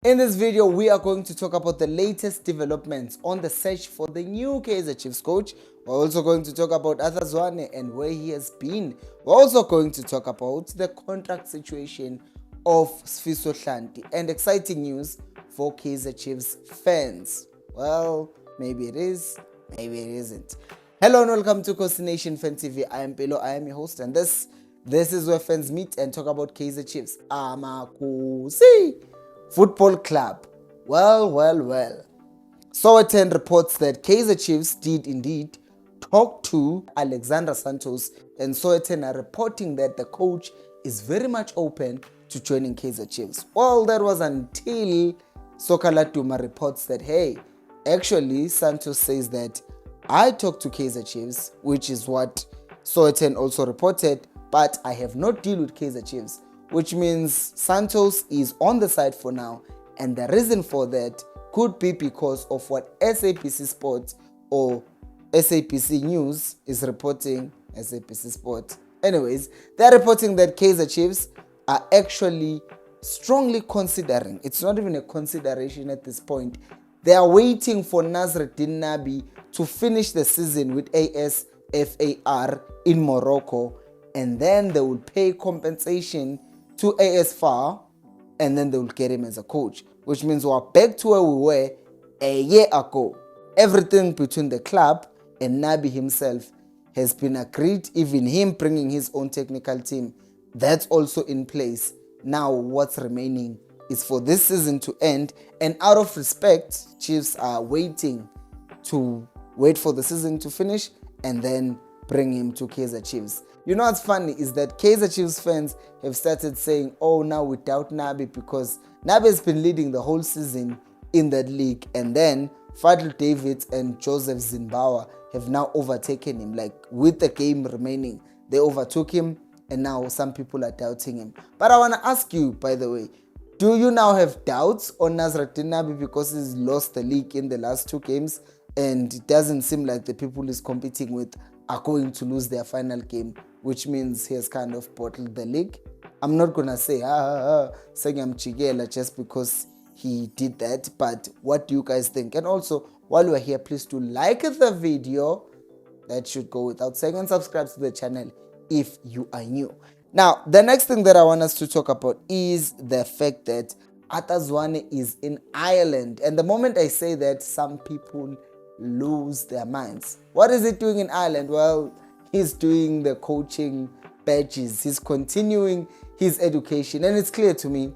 In this video, we are going to talk about the latest developments on the search for the new Kaizer Chiefs coach. We're also going to talk about Zwane and where he has been. We're also going to talk about the contract situation of Sifiso Hlanti and exciting news for Kaizer Chiefs fans. Well, maybe it is, maybe it isn't. Hello and welcome to Khosi Nation Fan TV. I am Pelo, I am your host, and this is where fans meet and talk about Kaizer Chiefs. Khosi Football Club. Well. Zwane reports that Kaizer Chiefs did indeed talk to Alexander Santos, and Zwane are reporting that the coach is very much open to joining Kaizer Chiefs. Well, that was until Sokala Duma reports that, hey, actually Santos says that I talked to Kaizer Chiefs, which is what Zwane also reported, but I have not deal with Kaizer Chiefs, which means Santos is on the side for now, and the reason for that could be because of what SABC Sports or SABC News is reporting. SABC Sports. Anyways, they're reporting that Kaizer Chiefs are actually strongly considering, it's not even a consideration at this point, they are waiting for Nasreddine Nabi to finish the season with ASFAR in Morocco, and then they will pay compensation to ASFAR, and then they will get him as a coach, which means we're back to where we were a year ago. Everything between the club and Nabi himself has been agreed, even him bringing his own technical team. That's also in place. Now what's remaining is for this season to end, and out of respect, Chiefs are waiting for the season to finish and then bring him to Kaizer Chiefs. You know what's funny is that Kaizer Chiefs fans have started saying, oh, now we doubt Nabi because Nabi has been leading the whole season in that league, and then Fadlu Davids and Joseph Zimbabwe have now overtaken him. Like, with the game remaining, they overtook him, and now some people are doubting him. But I want to ask you, by the way, do you now have doubts on Nasreddine Nabi because he's lost the league in the last 2 games and it doesn't seem like the people he's competing with are going to lose their final game, which means he has kind of bottled the league? I'm not going to say, Sengam Chigela just because he did that, but what do you guys think? And also, while we're here, please do like the video. That should go without saying, and subscribe to the channel if you are new. Now, the next thing that I want us to talk about is the fact that Zwane is in Ireland. And the moment I say that, some people lose their minds. What is he doing in Ireland? Well, he's doing the coaching badges. He's continuing his education. And it's clear to me,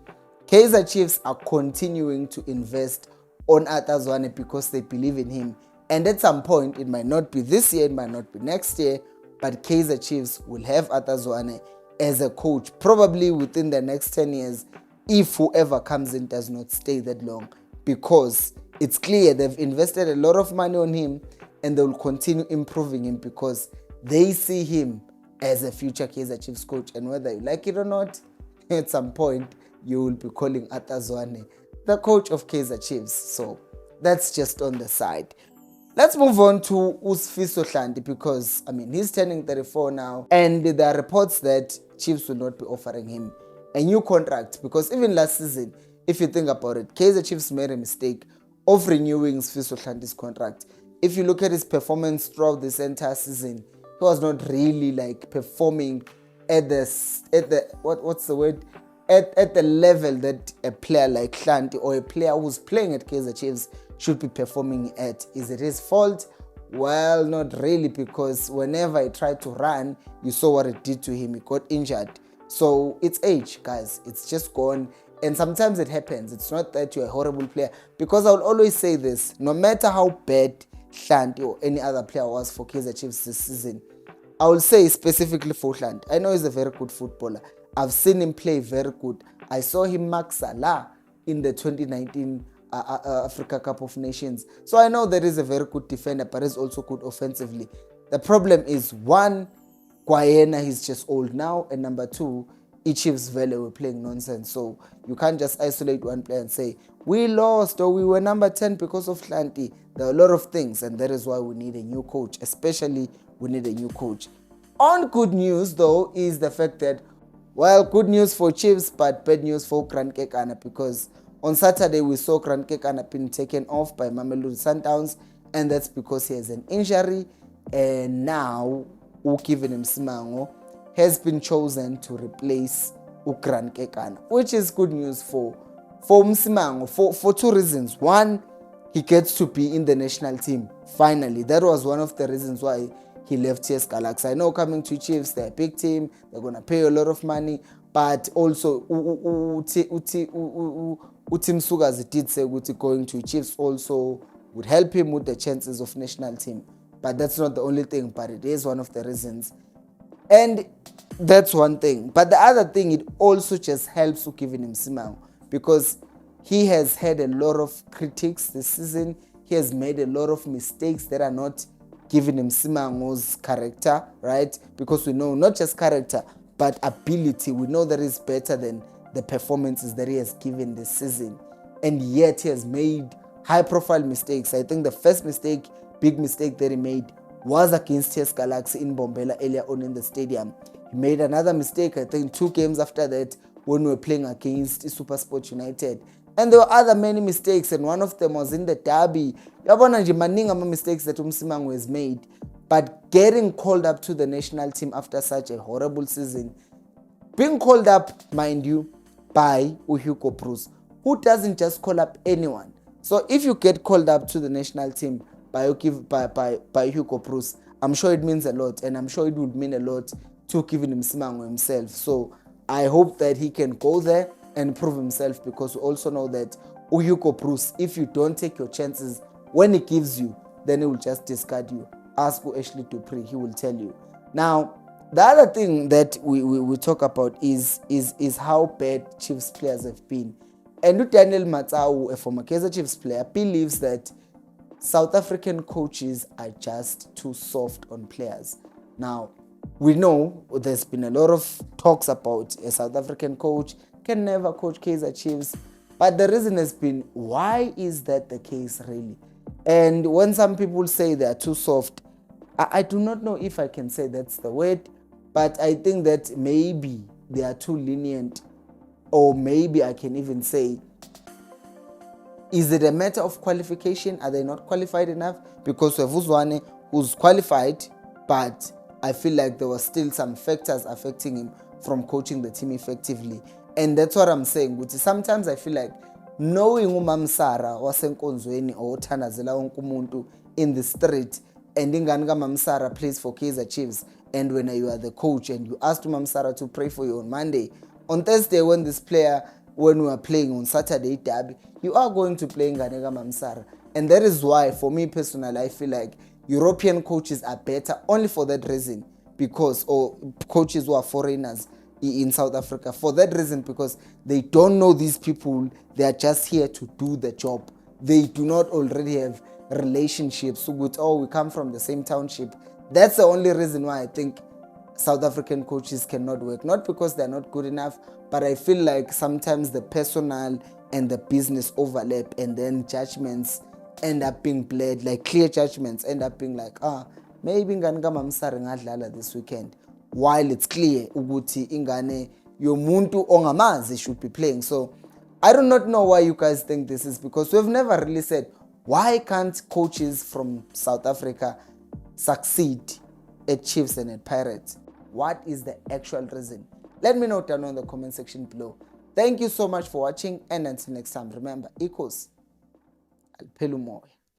Kaizer Chiefs are continuing to invest on Zwane because they believe in him. And at some point, it might not be this year, it might not be next year, but Kaizer Chiefs will have Zwane as a coach probably within the next 10 years if whoever comes in does not stay that long, because it's clear they've invested a lot of money on him and they will continue improving him because they see him as a future Kaizer Chiefs coach. And whether you like it or not, at some point you will be calling Zwane the coach of Kaizer Chiefs. So that's just on the side. Let's move on to Sifiso Hlanti because, I mean, he's turning 34 now, and there are reports that Chiefs will not be offering him a new contract because even last season, if you think about it, Kaizer Chiefs made a mistake of renewing Sifiso Hlanti's contract. If you look at his performance throughout this entire season, he was not really like performing at the level that a player like Hlanti or a player who's playing at Kaizer Chiefs should be performing at. Is it his fault? Well, not really, because whenever he tried to run, you saw what it did to him. He got injured. So it's age, guys. It's just gone. And sometimes it happens. It's not that you're a horrible player, because I will always say this, no matter how bad Hlanti or any other player was for Kaizer Chiefs this season, I will say specifically for Hlanti, I know he's a very good footballer. I've seen him play very good. I saw him mark Salah in the 2019 Africa Cup of Nations. So I know that he's a very good defender, but he's also good offensively. The problem is, one, Guyana, he's just old now, and number two, Chiefs Valley were playing nonsense. So you can't just isolate one player and say, we lost or we were number 10 because of Hlanti. There are a lot of things, and that is why we need a new coach. Especially, we need a new coach. On good news, though, is the fact that, well, good news for Chiefs, but bad news for Grand Kekana, because On Saturday, we saw Krankekana being taken off by Mamelodi Sundowns, and that's because he has an injury. And now, Ukivin Msimango has been chosen to replace Krankekana, which is good news for Msimango for two reasons. One, he gets to be in the national team. Finally, that was one of the reasons why he left TS Galaxy. I know coming to Chiefs, they're a big team, they're going to pay a lot of money, but also Utim Sugazi did say going to Chiefs also would help him with the chances of national team. But that's not the only thing, but it is one of the reasons. And that's one thing. But the other thing, it also just helps Ukivin Msimango, because he has had a lot of critics this season. He has made a lot of mistakes that are not giving him Msimango's character, right? Because we know not just character, but ability. We know that is better than the performances that he has given this season. And yet he has made high-profile mistakes. I think the first mistake, big mistake that he made was against TS Galaxy in Bombela earlier on in the stadium. He made another mistake, I think 2 games after that, when we were playing against SuperSport United. And there were other many mistakes, and one of them was in the derby. Yabona nje maningi ama mistakes that Msimango has made. But getting called up to the national team after such a horrible season, being called up, mind you, by Hugo Bruce, who doesn't just call up anyone. So if you get called up to the national team by Hugo Bruce, I'm sure it means a lot, and I'm sure it would mean a lot to Kevin Msimango himself. So I hope that he can go there and prove himself, because we also know that Hugo Bruce, if you don't take your chances when he gives you, then he will just discard you. Ask Ashley Dupree, he will tell you. Now, the other thing that we talk about is how bad Chiefs players have been. And Daniel Matau, a former Kaizer Chiefs player, believes that South African coaches are just too soft on players. Now, we know there's been a lot of talks about a South African coach can never coach Kaizer Chiefs, but the reason has been, why is that the case really? And when some people say they are too soft, I do not know if I can say that's the word, but I think that maybe they are too lenient, or maybe I can even say, is it a matter of qualification? Are they not qualified enough? Because we have Zwane, who's qualified, but I feel like there were still some factors affecting him from coaching the team effectively. And that's what I'm saying. Which is, sometimes I feel like knowing uMamsara wasenkonzweni or uthandazela wonke umuntu in the street, and ingane kaMamsara plays for Kaizer Chiefs, and when you are the coach and you ask Mamsara to pray for you on Monday, on Thursday when we are playing on Saturday derby, you are going to play ingane kaMamsara. And that is why, for me personally, I feel like European coaches are better only for that reason, because, or coaches who are foreigners in South Africa, for that reason, because they don't know these people. They are just here to do the job. They do not already have relationships with, oh, we come from the same township. That's the only reason why I think South African coaches cannot work. Not because they're not good enough, but I feel like sometimes the personal and the business overlap, and then judgments end up being bled, like clear judgments end up being like, maybe ingane kaMamsara ngadlala this weekend, while it's clear ukuthi ingane yomuntu ongamazi should be playing. So I do not know why you guys think this is, because we've never really said, why can't coaches from South Africa succeed at Chiefs and at Pirates? What is the actual reason? Let me know down in the comment section below. Thank you so much for watching, and until next time, remember, equals Alpelumoy.